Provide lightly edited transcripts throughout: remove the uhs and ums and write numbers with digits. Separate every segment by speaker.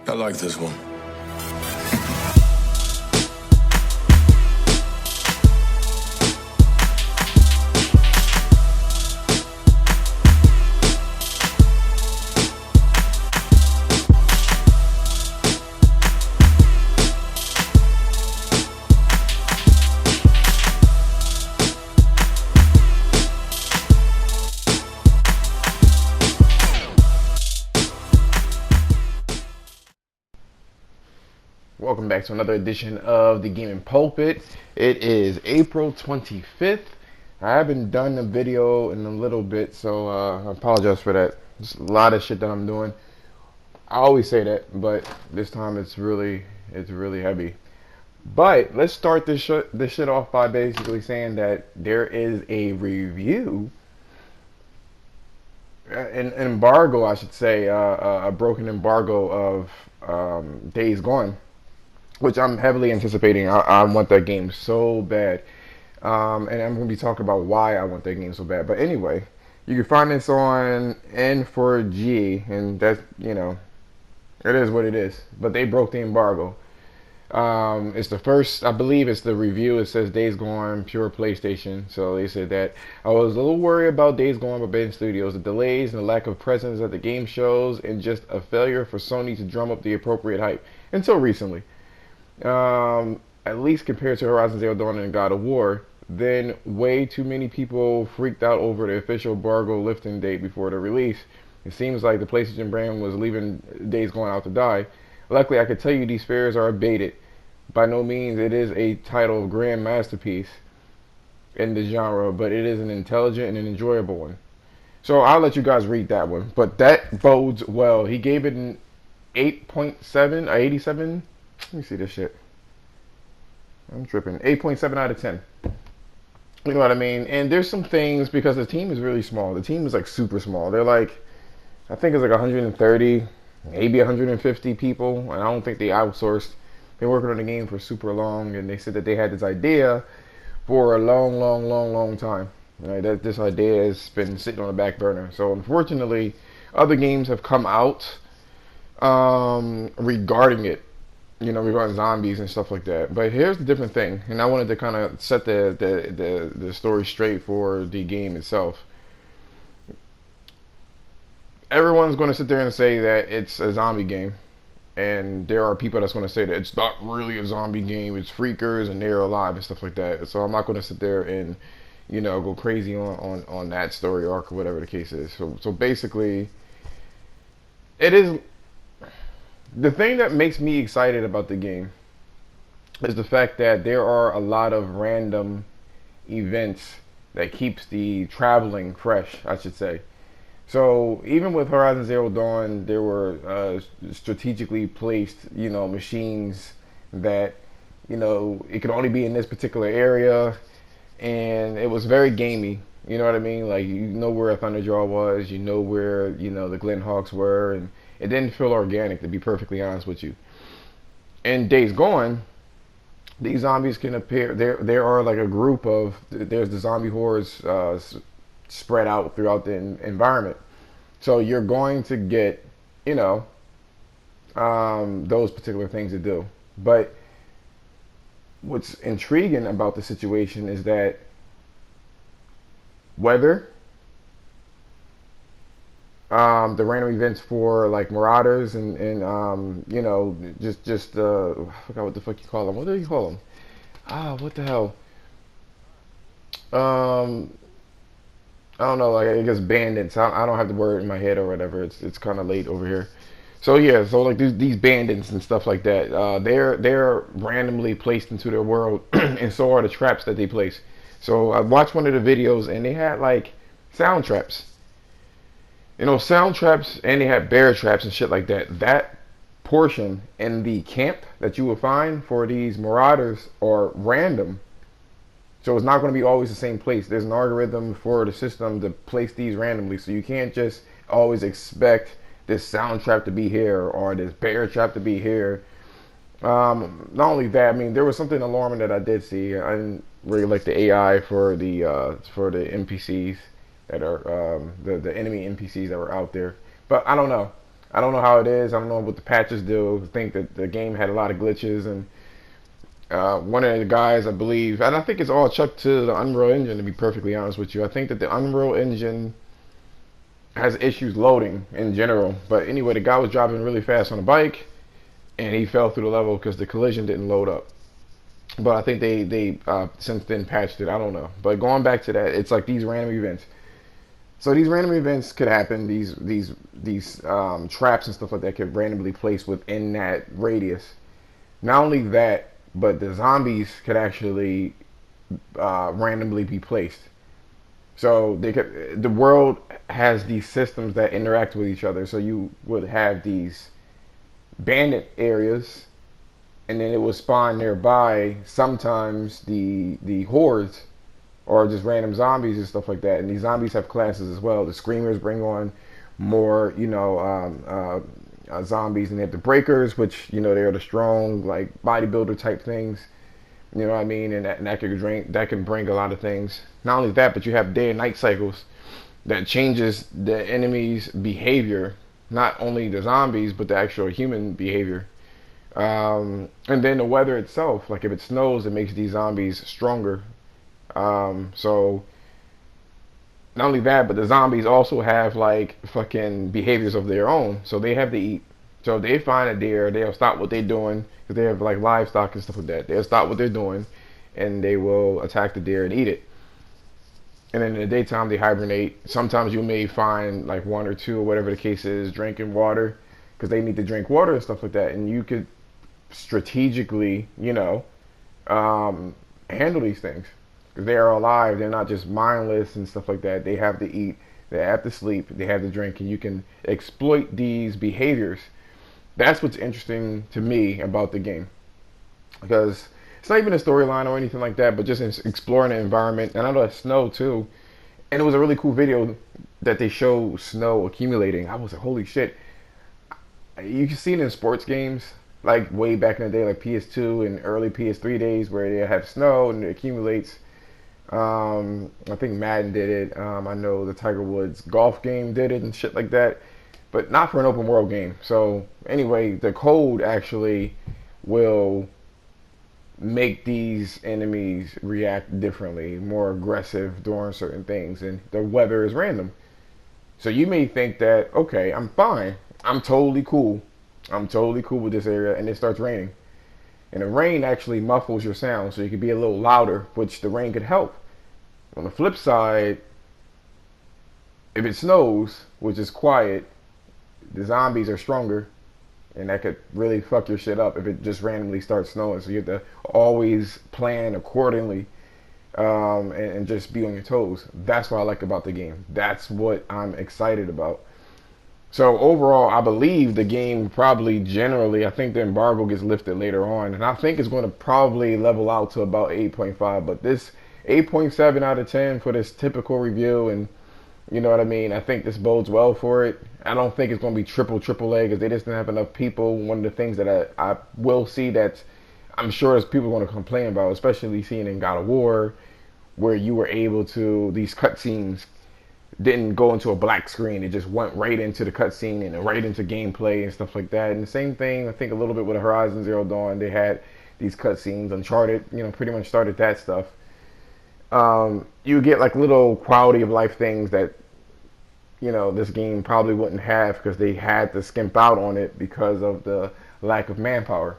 Speaker 1: I like this one.
Speaker 2: Welcome back to another edition of the Gaming Pulpit. It is April 25th. I haven't done a video in a little bit, so I apologize for that. There's a lot of shit that I'm doing. I always say that, but this time it's really heavy. But let's start this shit off by basically saying that there is a review, an embargo, I should say, a broken embargo of Days Gone, which I'm heavily anticipating. I want that game so bad. And I'm going to be talking about why I want that game so bad. But anyway, you can find this on N4G, and that's, it is what it is. But they broke the embargo. It's the first, I believe it's the review. It says Days Gone, pure PlayStation. So they said that I was a little worried about Days Gone by Ben Studios. The delays and the lack of presence at the game shows, and just a failure for Sony to drum up the appropriate hype. Until recently. At least compared to Horizon Zero Dawn and God of War, then way too many people freaked out over the official embargo lifting date before the release. It seems like the PlayStation brand was leaving Days Gone out to die. Luckily, I can tell you these fears are abated. By no means it is a title of grand masterpiece in the genre, but it is an intelligent and an enjoyable one. So I'll let you guys read that one. But that bodes well. He gave it an 8.7, 87. Let me see this shit. I'm tripping. 8.7 out of 10. You know what I mean? And there's some things, because the team is really small. The team is like super small. They're like, I think it's like 130, maybe 150 people. And I don't think they outsourced. Been working on the game for super long, and they said that they had this idea for a long time. Right? That this idea has been sitting on the back burner. So unfortunately, other games have come out regarding it, regarding zombies and stuff like that. But here's the different thing, and I wanted to kind of set the story straight for the game itself. Everyone's going to sit there and say that it's a zombie game, and there are people that's going to say that it's not really a zombie game, it's freakers and they're alive and stuff like that. So I'm not going to sit there and go crazy on that story arc or whatever the case is. So basically, it is the thing that makes me excited about the game is the fact that there are a lot of random events that keeps the traveling fresh, I should say. So even with Horizon Zero Dawn, there were strategically placed, machines that, it could only be in this particular area, and it was very gamey. You know what I mean? Like, you know where a Thunderjaw was, you know where, the Glenhawks were, and it didn't feel organic, to be perfectly honest with you. In Days Gone, these zombies can appear. There are like a group of, there's the zombie hordes spread out throughout the environment. So you're going to get, those particular things to do. But what's intriguing about the situation is that weather, the random events for like marauders and I forgot what the fuck you call them. What do you call them? What the hell? Um, I don't know. Like, I guess bandits. I don't have the word in my head or whatever. It's kind of late over here. So yeah, so like these bandits and stuff like that, they're randomly placed into their world, and so are the traps that they place. So I watched one of the videos, and they had like sound traps. Sound traps, and they had bear traps and shit like that. That portion in the camp that you will find for these marauders are random. So it's not going to be always the same place. There's an algorithm for the system to place these randomly. So you can't just always expect this sound trap to be here or this bear trap to be here. Not only that, I mean, there was something alarming that I did see. I didn't really like the AI for the NPCs that are the enemy NPCs that were out there. But I don't know. I don't know how it is. I don't know what the patches do. I think that the game had a lot of glitches, and one of the guys, I believe, and I think it's all chucked to the Unreal Engine, to be perfectly honest with you. I think that the Unreal Engine has issues loading in general. But anyway, the guy was driving really fast on a bike, and he fell through the level because the collision didn't load up. But I think they since then patched it. I don't know. But going back to that, it's like these random events. So these random events could happen. These traps and stuff like that could randomly place within that radius. Not only that, but the zombies could actually randomly be placed. So the world has these systems that interact with each other. So you would have these bandit areas, and then it will spawn nearby sometimes the hordes or just random zombies and stuff like that. And these zombies have classes as well. The screamers bring on more, zombies, and they have the breakers, which they're the strong like bodybuilder type things. You know what I mean? And that can bring a lot of things. Not only that, but you have day and night cycles that changes the enemy's behavior. Not only the zombies, but the actual human behavior. And then the weather itself, like if it snows, it makes these zombies stronger. So not only that, but the zombies also have like fucking behaviors of their own. So they have to eat. So if they find a deer, they'll stop what they're doing because they have like livestock and stuff like that. They'll stop what they're doing, and they will attack the deer and eat it. And then in the daytime, they hibernate. Sometimes you may find like one or two, or whatever the case is, drinking water because they need to drink water and stuff like that. And you could strategically, handle these things because they are alive. They're not just mindless and stuff like that. They have to eat, they have to sleep, they have to drink, and you can exploit these behaviors. That's what's interesting to me about the game, because it's not even a storyline or anything like that, but just exploring the environment. And I know it's snow too, and it was a really cool video that they show snow accumulating. I was like, holy shit! You can see it in sports games, like way back in the day, like PS2 and early PS3 days, where they have snow and it accumulates. I think Madden did it. I know the Tiger Woods golf game did it and shit like that, but not for an open world game. So anyway, the code actually will make these enemies react differently, more aggressive during certain things, and the weather is random. So you may think that, okay, I'm fine, I'm totally cool, with this area, and it starts raining. And the rain actually muffles your sound, so you can be a little louder, which the rain could help. On the flip side, if it snows, which is quiet, the zombies are stronger, and that could really fuck your shit up if it just randomly starts snowing. So you have to always plan accordingly, and just be on your toes. That's what I like about the game. That's what I'm excited about. So overall, I believe the game probably generally, I think the embargo gets lifted later on, and I think it's going to probably level out to about 8.5. But this 8.7 out of 10 for this typical review, and you know what I mean? I think this bodes well for it. I don't think it's going to be triple A because they just didn't have enough people. One of the things that I will see that I'm sure is people going to complain about, especially seeing in God of War, where you were able to, these cutscenes didn't go into a black screen. It just went right into the cutscene and right into gameplay and stuff like that. And the same thing, I think, a little bit with Horizon Zero Dawn. They had these cutscenes. Uncharted, pretty much started that stuff. You get like little quality of life things that, this game probably wouldn't have because they had to skimp out on it because of the lack of manpower.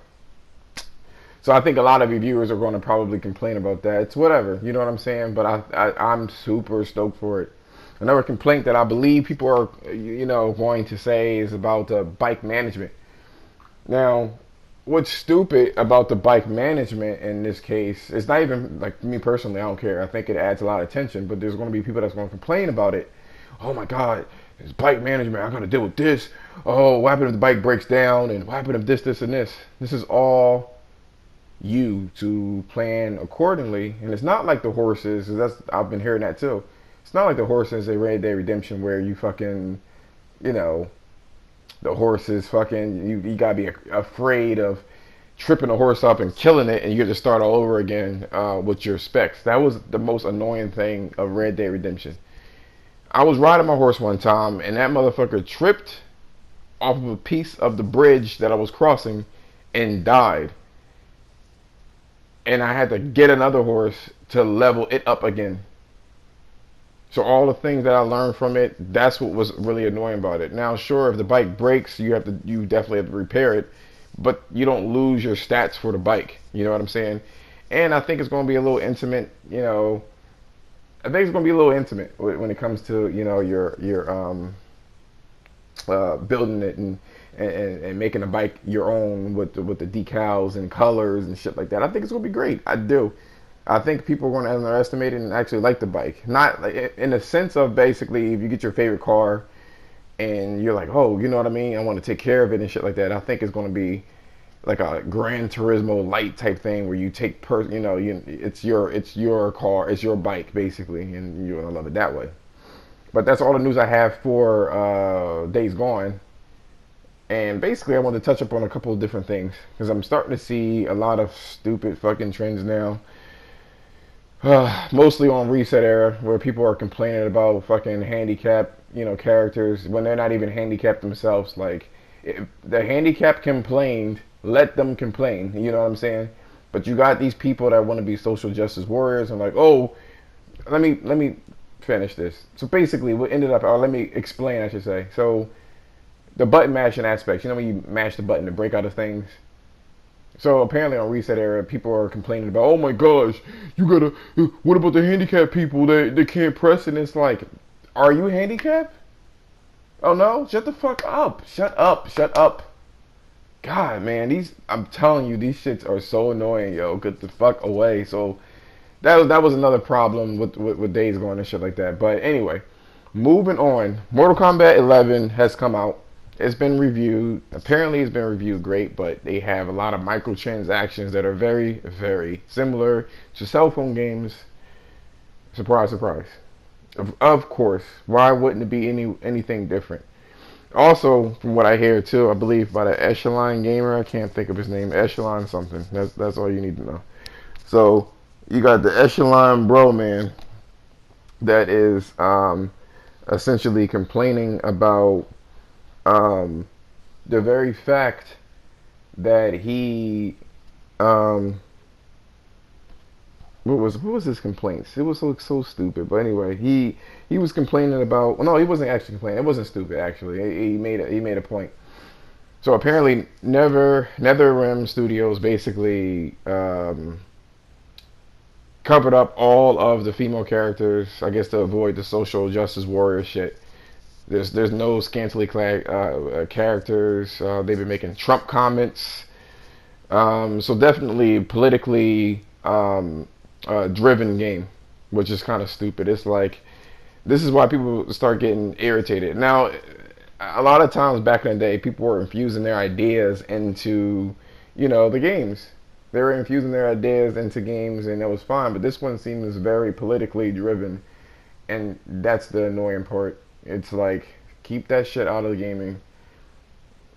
Speaker 2: So I think a lot of reviewers are going to probably complain about that. It's whatever, you know what I'm saying? But I'm super stoked for it. Another complaint that I believe people are, going to say is about the bike management. Now, what's stupid about the bike management in this case, it's not even, like, me personally, I don't care. I think it adds a lot of tension, but there's going to be people that's going to complain about it. Oh my God, it's bike management. I got to deal with this. Oh, what happened if the bike breaks down? And what happened if this, and this? This is all you to plan accordingly. And it's not like the horses, I've been hearing that too. It's not like the horses in Red Dead Redemption where you fucking, the horses fucking, you gotta be afraid of tripping a horse up and killing it, and you get to start all over again with your specs. That was the most annoying thing of Red Dead Redemption. I was riding my horse one time, and that motherfucker tripped off of a piece of the bridge that I was crossing and died. And I had to get another horse to level it up again. So all the things that I learned from it, that's what was really annoying about it. Now, sure, if the bike breaks, you definitely have to repair it, but you don't lose your stats for the bike. You know what I'm saying? And I think it's going to be a little intimate. I think it's going to be a little intimate when it comes to your building it and making the bike your own with the decals and colors and shit like that. I think it's going to be great. I do. I think people are going to underestimate it and actually like the bike. Not like, in the sense of basically if you get your favorite car and you're like, oh, you know what I mean? I want to take care of it and shit like that. I think it's going to be like a Gran Turismo light type thing where you take it's your car, it's your bike basically, and you're gonna love it that way. But that's all the news I have for Days Gone. And basically, I want to touch up on a couple of different things because I'm starting to see a lot of stupid fucking trends now. Mostly on Reset Era, where people are complaining about fucking handicapped, characters when they're not even handicapped themselves. Like, if the handicap complained, let them complain. You know what I'm saying? But you got these people that want to be social justice warriors and like, oh, let me finish this. So basically, what ended up, or let me explain, I should say. So the button mashing aspects, when you mash the button to break out of things. So apparently on Reset Era, people are complaining about, oh my gosh, what about the handicapped people that they can't press it? And it's like, are you handicapped? Oh no, shut the fuck up. Shut up. God, man, I'm telling you, these shits are so annoying, yo. Get the fuck away. So that was another problem with Days Gone and shit like that. But anyway, moving on. Mortal Kombat 11 has come out. It's been reviewed. Apparently, it's been reviewed great, but they have a lot of microtransactions that are very, very similar to cell phone games. Surprise, surprise. Of course, why wouldn't it be anything different? Also, from what I hear too, I believe by the Echelon Gamer, I can't think of his name, Echelon something. That's all you need to know. So you got the Echelon Bro Man that is essentially complaining about the very fact that he what was his complaints? It was so stupid. But anyway, he was complaining about. Well, no, he wasn't actually complaining. It wasn't stupid actually. He made a point. So apparently, NetherRealm Studios basically covered up all of the female characters, I guess, to avoid the social justice warrior shit. There's no scantily clad characters. They've been making Trump comments. So definitely politically driven game, which is kind of stupid. It's like, this is why people start getting irritated. Now, a lot of times back in the day, people were infusing their ideas into, the games. They were infusing their ideas into games, and it was fine. But this one seems very politically driven, and that's the annoying part. It's like, keep that shit out of the gaming.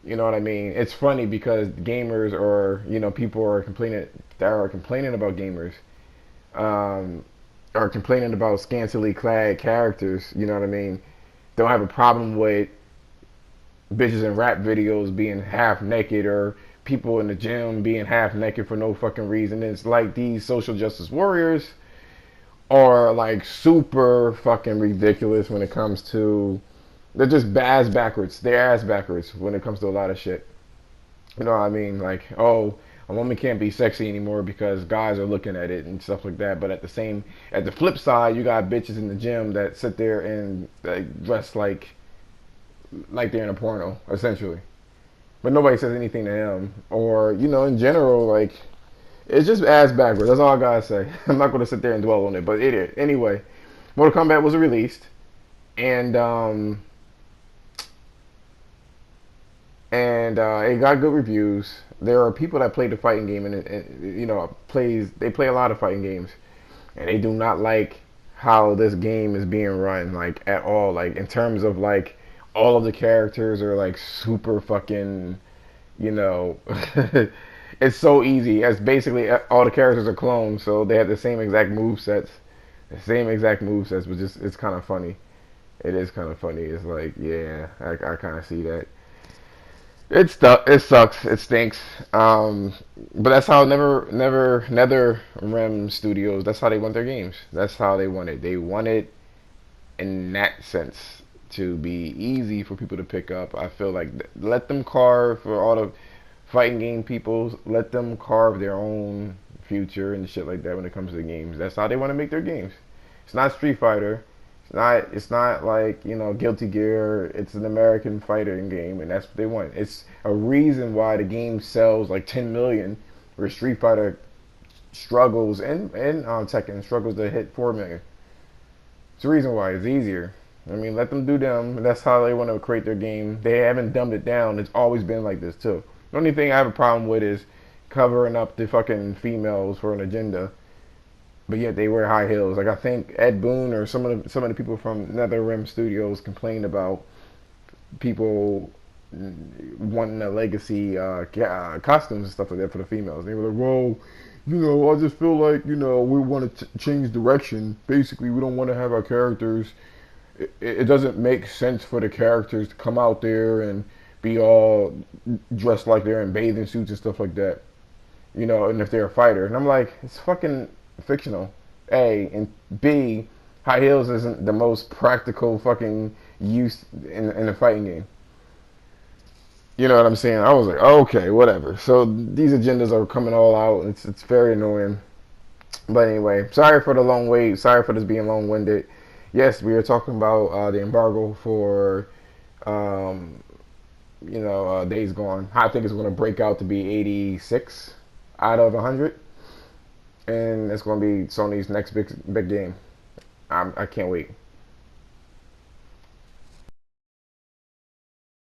Speaker 2: You know what I mean? It's funny because gamers or people are complaining about gamers, are complaining about scantily clad characters. You know what I mean? Don't have a problem with bitches in rap videos being half naked or people in the gym being half naked for no fucking reason. It's like these social justice warriors are like super fucking ridiculous when it comes to, they're just ass backwards. They're ass backwards when it comes to a lot of shit. You know what I mean? Like, oh, a woman can't be sexy anymore because guys are looking at it and stuff like that. But at the flip side, you got bitches in the gym that sit there and dress like they're in a porno, essentially. But nobody says anything to them. Or, in general, like, it's just ass backwards. That's all I gotta say. I'm not gonna sit there and dwell on it, but it is. Anyway, Mortal Kombat was released, and it got good reviews. There are people that play the fighting game, and they play a lot of fighting games, and they do not like how this game is being run, like, at all. Like, in terms of, like, all of the characters are like super fucking, it's so easy. As basically all the characters are clones, so they have the same exact move sets. But just, it's kind of funny. It is kind of funny. It's like, yeah, I kind of see that. It sucks. It stinks. But that's how Nether Rim Studios. That's how they want their games. That's how they want it. They want it in that sense to be easy for people to pick up. I feel like let them carve for all the fighting game people. Let them carve their own future and shit like that when it comes to the games. That's how they want to make their games. It's not Street Fighter. It's not like, Guilty Gear. It's an American fighting game, and that's what they want. It's a reason why the game sells like 10 million, where Street Fighter struggles and Tekken struggles to hit 4 million. It's the reason why it's easier. I mean, let them do them. That's how they want to create their game. They haven't dumbed it down. It's always been like this too. The only thing I have a problem with is covering up the fucking females for an agenda, but yet they wear high heels. Like I think Ed Boon or some of the people from NetherRealm Studios complained about people wanting a legacy costumes and stuff like that for the females. They were like, well, I just feel like we want to change direction. Basically, we don't want to have our characters. It doesn't make sense for the characters to come out there and be all dressed like they're in bathing suits and stuff like that. And if they're a fighter, and I'm like, it's fucking fictional. A and B, high heels isn't the most practical fucking use in a fighting game. You know what I'm saying? I was like, okay, whatever. So these agendas are coming all out. It's very annoying. But anyway, sorry for the long wait. Sorry for this being long-winded. Yes, we are talking about the embargo for Days Gone. I think it's going to break out to be 86 out of 100, and it's going to be Sony's next big game. I can't wait.